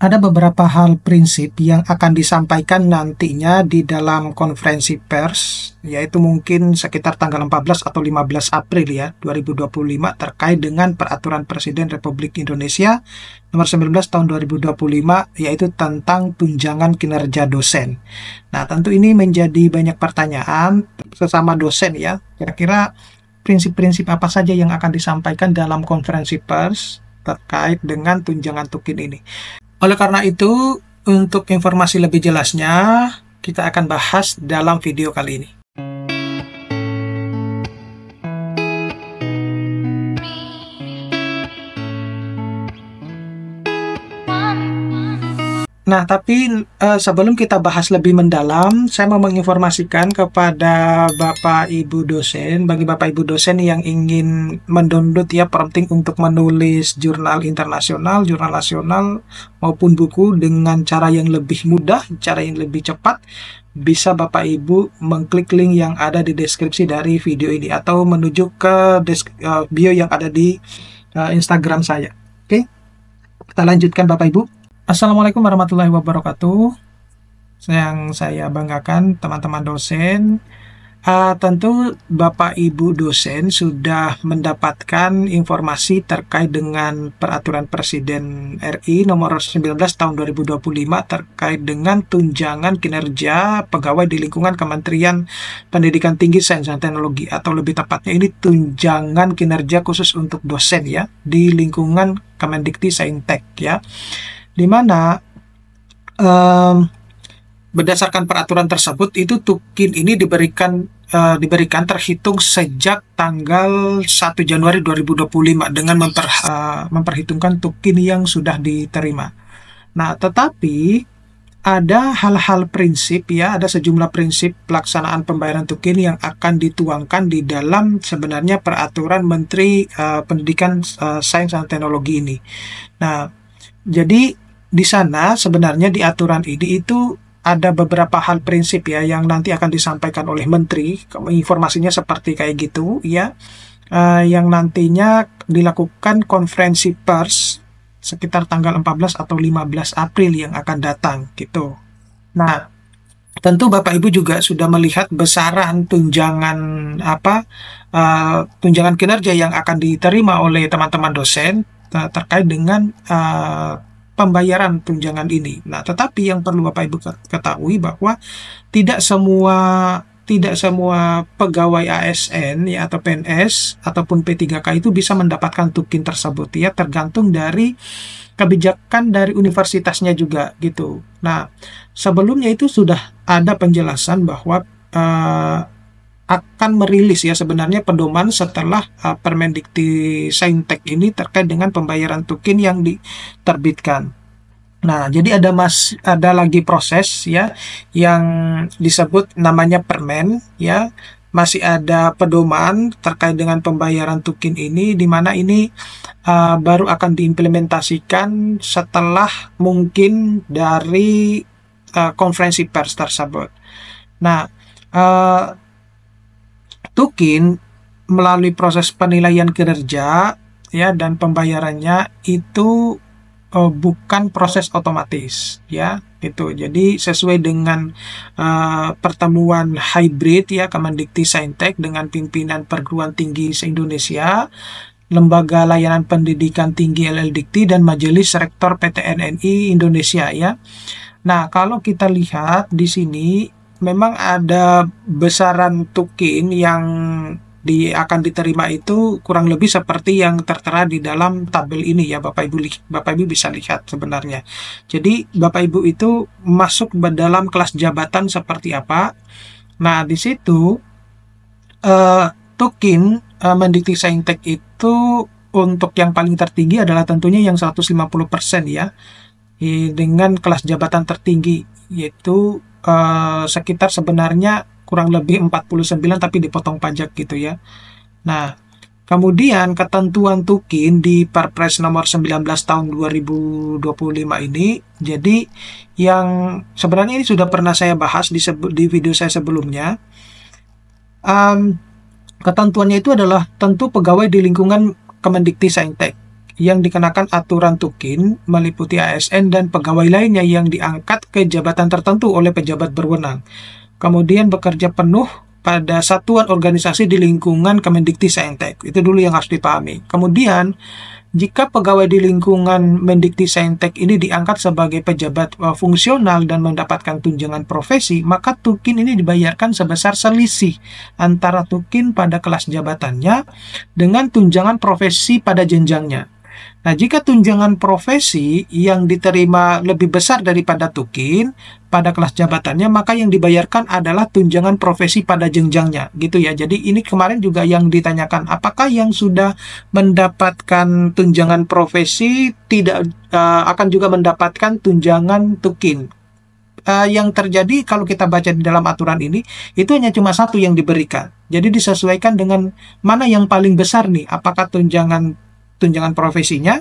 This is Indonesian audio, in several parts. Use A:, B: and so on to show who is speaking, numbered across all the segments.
A: Ada beberapa hal prinsip yang akan disampaikan nantinya di dalam konferensi pers, yaitu mungkin sekitar tanggal 14 atau 15 April ya, 2025 terkait dengan Peraturan Presiden Republik Indonesia nomor 19 tahun 2025, yaitu tentang tunjangan kinerja dosen. Nah, tentu ini menjadi banyak pertanyaan sesama dosen ya, kira-kira prinsip-prinsip apa saja yang akan disampaikan dalam konferensi pers terkait dengan tunjangan tukin ini. Oleh karena itu, untuk informasi lebih jelasnya, kita akan bahas dalam video kali ini. Nah, tapi sebelum kita bahas lebih mendalam, saya mau menginformasikan kepada Bapak Ibu dosen, bagi Bapak Ibu dosen yang ingin mendownload ya prompting untuk menulis jurnal internasional, jurnal nasional, maupun buku dengan cara yang lebih mudah, cara yang lebih cepat, bisa Bapak Ibu mengklik link yang ada di deskripsi dari video ini atau menuju ke bio yang ada di Instagram saya. Oke, kita lanjutkan Bapak Ibu. Assalamualaikum warahmatullahi wabarakatuh. Yang saya banggakan teman-teman dosen, tentu Bapak Ibu dosen sudah mendapatkan informasi terkait dengan Peraturan Presiden RI nomor 19 tahun 2025 terkait dengan tunjangan kinerja pegawai di lingkungan Kementerian Pendidikan Tinggi Sains dan Teknologi, atau lebih tepatnya ini tunjangan kinerja khusus untuk dosen ya di lingkungan Kemendikti-Saintek ya. Di mana berdasarkan peraturan tersebut itu tukin ini diberikan terhitung sejak tanggal 1 Januari 2025 dengan memperhitungkan tukin yang sudah diterima. Nah, tetapi ada hal-hal prinsip ya, ada sejumlah prinsip pelaksanaan pembayaran tukin yang akan dituangkan di dalam sebenarnya peraturan Menteri Pendidikan Sains dan Teknologi ini. Nah, jadi di sana sebenarnya di aturan ini itu ada beberapa hal prinsip ya yang nanti akan disampaikan oleh Menteri, informasinya seperti kayak gitu ya, yang nantinya dilakukan konferensi pers sekitar tanggal 14 atau 15 April yang akan datang gitu. Nah, tentu Bapak Ibu juga sudah melihat besaran tunjangan tunjangan kinerja yang akan diterima oleh teman-teman dosen terkait dengan pembayaran tunjangan ini. Nah, tetapi yang perlu Bapak Ibu ketahui bahwa tidak semua pegawai ASN ya atau PNS ataupun P3K itu bisa mendapatkan tukin tersebut ya, tergantung dari kebijakan dari universitasnya juga gitu. Nah, sebelumnya itu sudah ada penjelasan bahwa akan merilis ya sebenarnya pedoman setelah Permendikti-Saintek ini terkait dengan pembayaran tukin yang diterbitkan. Nah, jadi ada lagi proses ya yang disebut namanya permen ya. Masih ada pedoman terkait dengan pembayaran tukin ini, di mana ini baru akan diimplementasikan setelah mungkin dari konferensi pers tersebut. Nah, tukin melalui proses penilaian kinerja ya dan pembayarannya itu bukan proses otomatis ya gitu. Jadi sesuai dengan pertemuan hybrid ya Kemendikti-Saintek dengan pimpinan perguruan tinggi se-Indonesia, Lembaga Layanan Pendidikan Tinggi LLDikti, dan Majelis Rektor PTNNI Indonesia ya. Nah, kalau kita lihat di sini memang ada besaran tukin yang akan diterima itu kurang lebih seperti yang tertera di dalam tabel ini ya Bapak Ibu bisa lihat sebenarnya. Jadi Bapak Ibu itu masuk ke dalam kelas jabatan seperti apa. Nah, di situ tukin Mendikti-Saintek itu untuk yang paling tertinggi adalah tentunya yang 150% ya, dengan kelas jabatan tertinggi, yaitu sekitar sebenarnya kurang lebih 49 tapi dipotong pajak gitu ya. Nah, kemudian ketentuan tukin di Perpres nomor 19 tahun 2025 ini, jadi yang sebenarnya ini sudah pernah saya bahas di video saya sebelumnya. Ketentuannya itu adalah tentu pegawai di lingkungan Kemendikti-Saintek yang dikenakan aturan tukin meliputi ASN dan pegawai lainnya yang diangkat ke jabatan tertentu oleh pejabat berwenang. Kemudian bekerja penuh pada satuan organisasi di lingkungan Kemendikti-Saintek. Itu dulu yang harus dipahami. Kemudian, jika pegawai di lingkungan Mendikti-Saintek ini diangkat sebagai pejabat fungsional dan mendapatkan tunjangan profesi, maka tukin ini dibayarkan sebesar selisih antara tukin pada kelas jabatannya dengan tunjangan profesi pada jenjangnya. Nah, jika tunjangan profesi yang diterima lebih besar daripada tukin pada kelas jabatannya, maka yang dibayarkan adalah tunjangan profesi pada jenjangnya, gitu ya. Jadi ini kemarin juga yang ditanyakan, apakah yang sudah mendapatkan tunjangan profesi tidak akan juga mendapatkan tunjangan tukin? Yang terjadi kalau kita baca di dalam aturan ini, itu hanya cuma satu yang diberikan. Jadi disesuaikan dengan mana yang paling besar nih, apakah tunjangan profesinya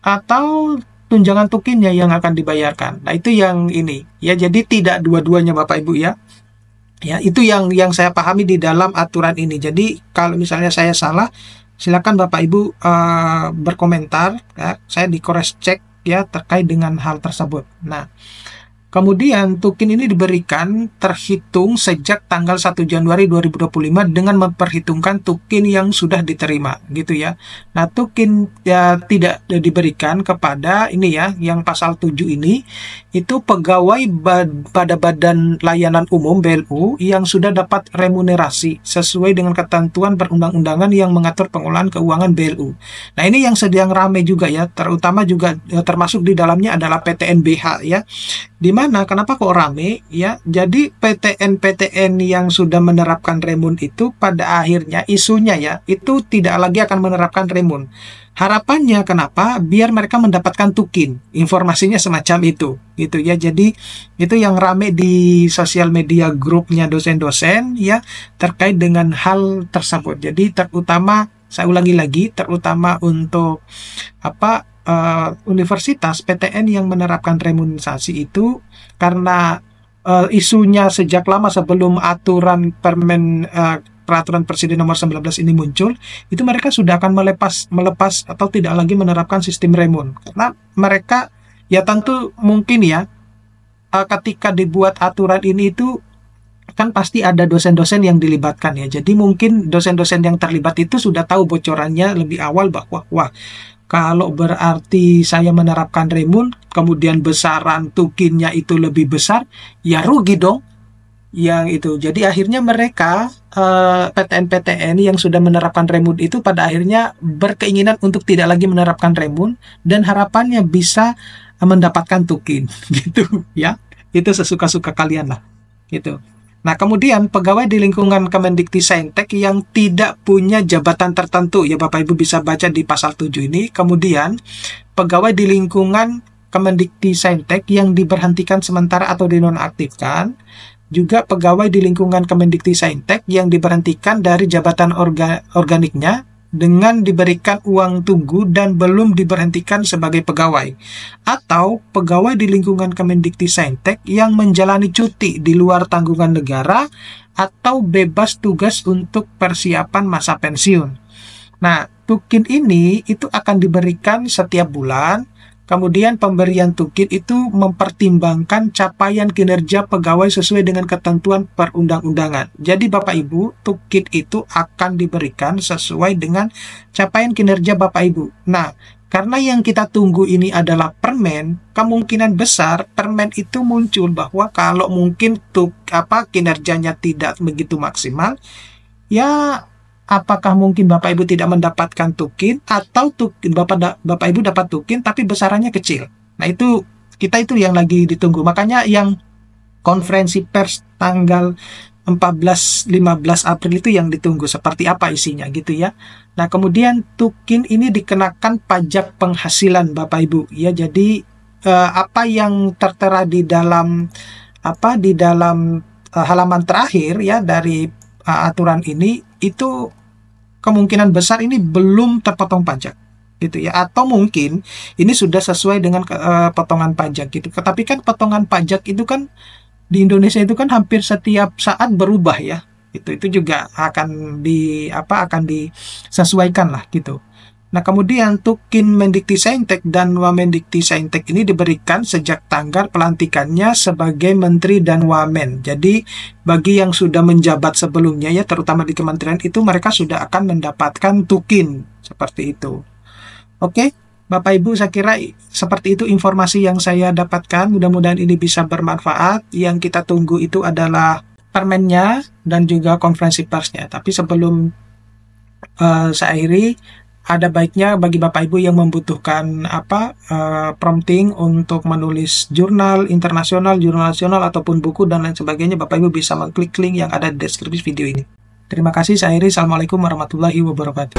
A: atau tunjangan tukinnya yang akan dibayarkan. Nah, itu yang ini ya. Jadi tidak dua-duanya Bapak Ibu ya. Ya, itu yang saya pahami di dalam aturan ini. Jadi kalau misalnya saya salah, silakan Bapak Ibu berkomentar ya. Saya di-cross check ya terkait dengan hal tersebut. Nah, kemudian tukin ini diberikan terhitung sejak tanggal 1 Januari 2025 dengan memperhitungkan tukin yang sudah diterima, gitu ya. Nah, tukin ya tidak diberikan kepada ini ya, yang pasal 7 ini, itu pegawai pada Badan Layanan Umum BLU yang sudah dapat remunerasi sesuai dengan ketentuan perundang-undangan yang mengatur pengelolaan keuangan BLU. Nah, ini yang sedang ramai juga ya, terutama juga termasuk di dalamnya adalah PTNBH ya. Di mana kenapa kok rame ya? Jadi PTN-PTN yang sudah menerapkan remun itu pada akhirnya isunya ya, itu tidak lagi akan menerapkan remun. Harapannya kenapa? Biar mereka mendapatkan tukin. Informasinya semacam itu, gitu ya. Jadi itu yang rame di sosial media grupnya dosen-dosen ya terkait dengan hal tersebut. Jadi terutama, saya ulangi lagi, terutama untuk universitas PTN yang menerapkan remunerasi itu karena isunya sejak lama sebelum aturan peraturan Presiden nomor 19 ini muncul, itu mereka sudah akan melepas atau tidak lagi menerapkan sistem remun. Karena mereka ya tentu mungkin ya ketika dibuat aturan ini itu kan pasti ada dosen-dosen yang dilibatkan ya. Jadi mungkin dosen-dosen yang terlibat itu sudah tahu bocorannya lebih awal bahwa wah, kalau berarti saya menerapkan remun, kemudian besaran tukinnya itu lebih besar, ya rugi dong. Yang itu. Jadi akhirnya mereka, PTN-PTN yang sudah menerapkan remun itu pada akhirnya berkeinginan untuk tidak lagi menerapkan remun, dan harapannya bisa mendapatkan tukin. Gitu ya. Itu sesuka-suka kalian lah. Gitu. Nah, kemudian pegawai di lingkungan Kemendikti-Saintek yang tidak punya jabatan tertentu, ya Bapak Ibu bisa baca di pasal 7 ini. Kemudian, pegawai di lingkungan Kemendikti-Saintek yang diberhentikan sementara atau dinonaktifkan, juga pegawai di lingkungan Kemendikti-Saintek yang diberhentikan dari jabatan organiknya dengan diberikan uang tunggu dan belum diberhentikan sebagai pegawai, atau pegawai di lingkungan Kemendikti-Saintek yang menjalani cuti di luar tanggungan negara atau bebas tugas untuk persiapan masa pensiun. Nah, tukin ini itu akan diberikan setiap bulan. Kemudian pemberian tukin itu mempertimbangkan capaian kinerja pegawai sesuai dengan ketentuan perundang-undangan. Jadi Bapak Ibu, tukin itu akan diberikan sesuai dengan capaian kinerja Bapak Ibu. Nah, karena yang kita tunggu ini adalah permen, kemungkinan besar permen itu muncul bahwa kalau mungkin kinerjanya tidak begitu maksimal, ya apakah mungkin Bapak Ibu tidak mendapatkan tukin, atau tukin Bapak Ibu dapat tukin tapi besarannya kecil. Nah, itu yang lagi ditunggu. Makanya yang konferensi pers tanggal 14-15 April itu yang ditunggu seperti apa isinya gitu ya. Nah, kemudian tukin ini dikenakan pajak penghasilan Bapak Ibu ya. Jadi apa yang tertera di dalam halaman terakhir ya dari aturan ini itu kemungkinan besar ini belum terpotong pajak gitu ya, atau mungkin ini sudah sesuai dengan potongan pajak gitu. Tetapi kan potongan pajak itu kan di Indonesia itu kan hampir setiap saat berubah ya. Itu juga akan disesuaikan lah gitu. Nah, kemudian Tukin Mendiktisaintek dan Wamendiktisaintek ini diberikan sejak tanggal pelantikannya sebagai Menteri dan Wamen. Jadi, bagi yang sudah menjabat sebelumnya ya, terutama di kementerian itu, mereka sudah akan mendapatkan Tukin. Seperti itu. Oke, Bapak Ibu, saya kira seperti itu informasi yang saya dapatkan. Mudah-mudahan ini bisa bermanfaat. Yang kita tunggu itu adalah permennya dan juga konferensi persnya. Tapi sebelum saya akhiri, ada baiknya bagi Bapak Ibu yang membutuhkan prompting untuk menulis jurnal internasional, jurnal nasional, ataupun buku dan lain sebagainya, Bapak Ibu bisa mengklik link yang ada di deskripsi video ini. Terima kasih, saya akhiri. Assalamualaikum warahmatullahi wabarakatuh.